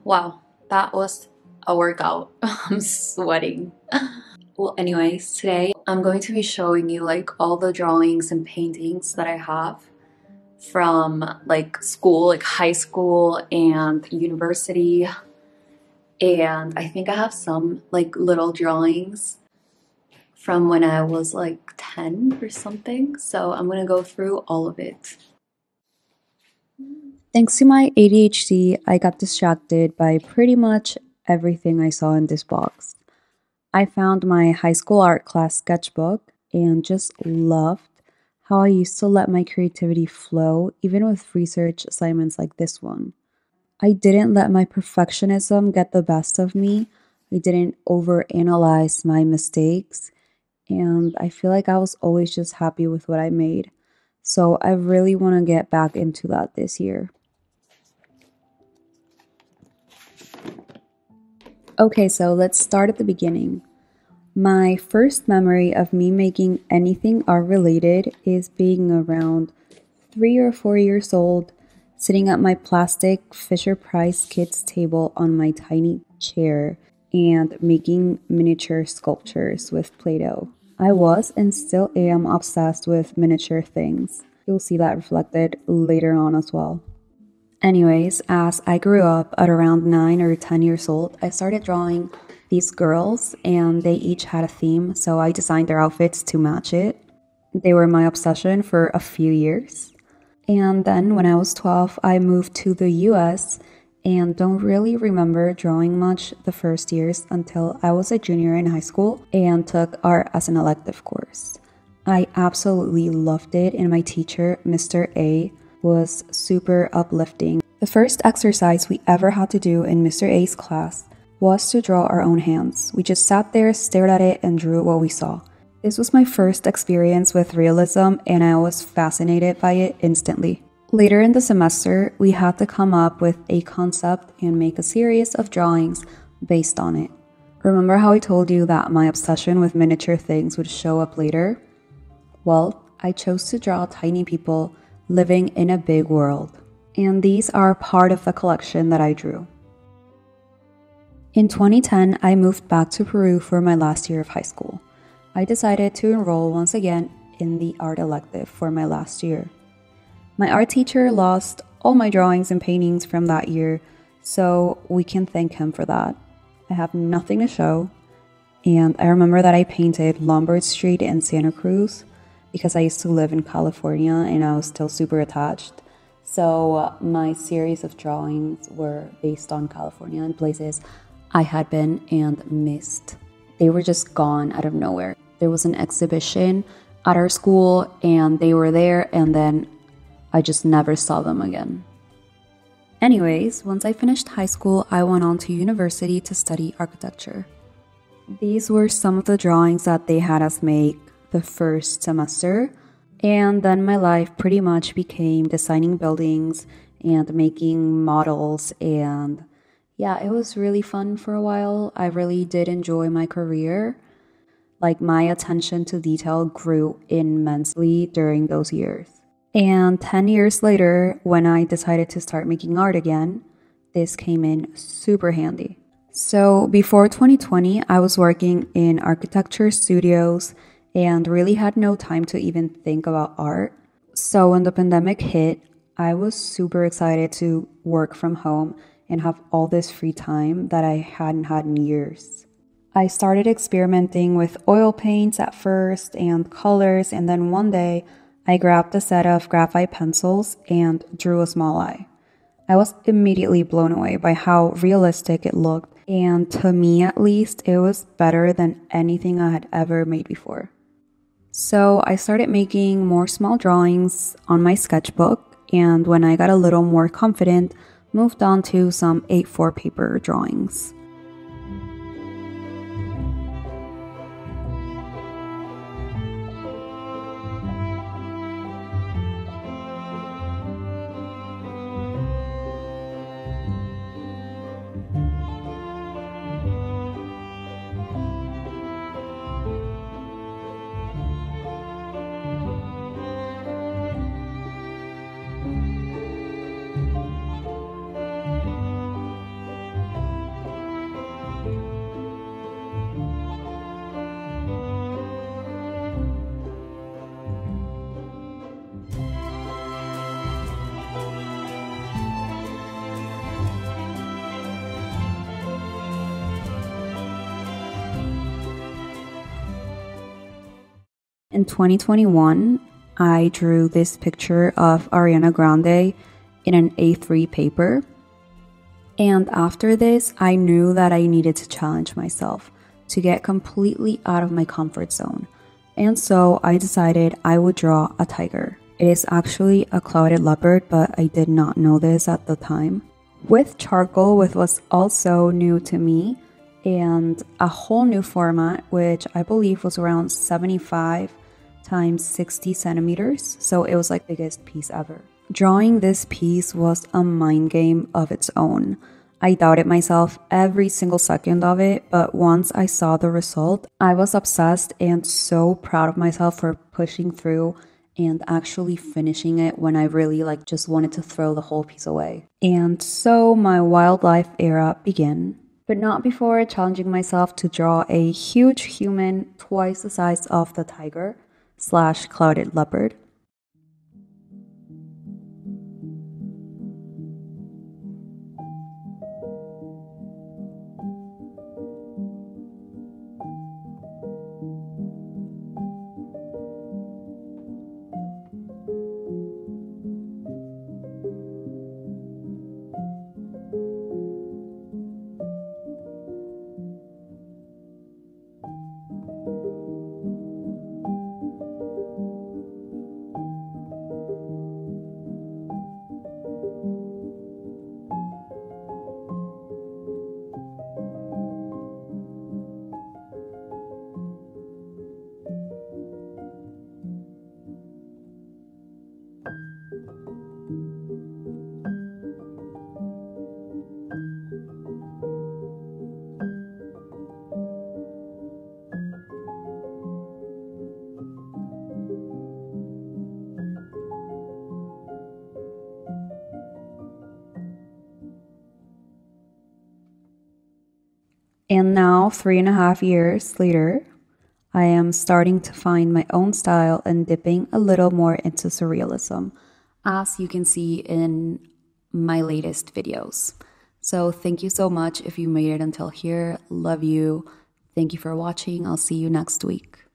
Wow, that was a workout. I'm sweating. Well, anyways, today I'm going to be showing you like all the drawings and paintings that I have from like school, like high school and university. And I think I have some like little drawings from when I was like 10 or something. So I'm gonna go through all of it. Thanks to my ADHD, I got distracted by pretty much everything I saw in this box. I found my high school art class sketchbook and just loved how I used to let my creativity flow, even with research assignments like this one. I didn't let my perfectionism get the best of me. I didn't overanalyze my mistakes, and I feel like I was always just happy with what I made. So I really want to get back into that this year. Okay, so let's start at the beginning. My first memory of me making anything art related is being around 3 or 4 years old, sitting at my plastic Fisher Price kids table on my tiny chair and making miniature sculptures with Play Doh. I was and still am obsessed with miniature things. You'll see that reflected later on as well. Anyways, as I grew up at around 9 or 10 years old, I started drawing these girls and they each had a theme, so I designed their outfits to match it. They were my obsession for a few years. And then when I was 12, I moved to the US and don't really remember drawing much the first years until I was a junior in high school and took art as an elective course. I absolutely loved it, and my teacher, Mr. A, was super uplifting. The first exercise we ever had to do in Mr. A's class was to draw our own hands. We just sat there, stared at it, and drew what we saw. This was my first experience with realism, and I was fascinated by it instantly. Later in the semester, we had to come up with a concept and make a series of drawings based on it. Remember how I told you that my obsession with miniature things would show up later? Well, I chose to draw tiny people living in a big world, and these are part of the collection that I drew. In 2010, I moved back to Peru for my last year of high school. I decided to enroll once again in the art elective for my last year. My art teacher lost all my drawings and paintings from that year, so we can thank him for that. I have nothing to show, and I remember that I painted Lombard Street in Santa Cruz because I used to live in California and I was still super attached. So my series of drawings were based on California and places I had been and missed. They were just gone out of nowhere. There was an exhibition at our school and they were there, and then I just never saw them again. Anyways, once I finished high school, I went on to university to study architecture. These were some of the drawings that they had us make the first semester, and then my life pretty much became designing buildings and making models, and yeah, it was really fun for a while. I really did enjoy my career. Like, my attention to detail grew immensely during those years. And 10 years later, when I decided to start making art again, this came in super handy. So before 2020, I was working in architecture studios and really had no time to even think about art. So when the pandemic hit, I was super excited to work from home and have all this free time that I hadn't had in years. I started experimenting with oil paints at first and colors, and then one day I grabbed a set of graphite pencils and drew a small eye. I was immediately blown away by how realistic it looked, and to me at least, it was better than anything I had ever made before. So I started making more small drawings on my sketchbook, and when I got a little more confident, moved on to some A4 paper drawings. In 2021, I drew this picture of Ariana Grande in an A3 paper. And after this, I knew that I needed to challenge myself to get completely out of my comfort zone. And so I decided I would draw a tiger. It is actually a clouded leopard, but I did not know this at the time. With charcoal, which was also new to me, and a whole new format, which I believe was around 75 times 60 centimeters. So it was like the biggest piece ever. Drawing this piece was a mind game of its own. I doubted myself every single second of it, but once I saw the result, I was obsessed and so proud of myself for pushing through and actually finishing it when I really just wanted to throw the whole piece away. And so my wildlife era began, but not before challenging myself to draw a huge human twice the size of the tiger / clouded leopard. And now, 3.5 years later, I am starting to find my own style and dipping a little more into surrealism, as you can see in my latest videos. So thank you so much if you made it until here. Love you. Thank you for watching. I'll see you next week.